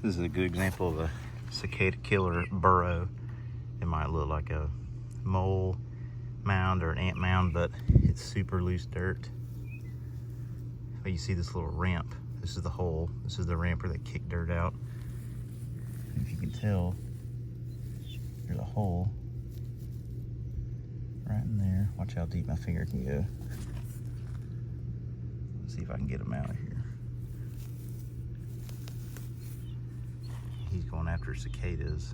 This is a good example of a cicada killer burrow. It might look like a mole mound or an ant mound, but it's super loose dirt. But you see this little ramp. This is the hole. This is the ramp where they kick dirt out. And if you can tell, there's a hole right in there. Watch how deep my finger can go. Let's see if I can get him out of here. He's going after cicadas.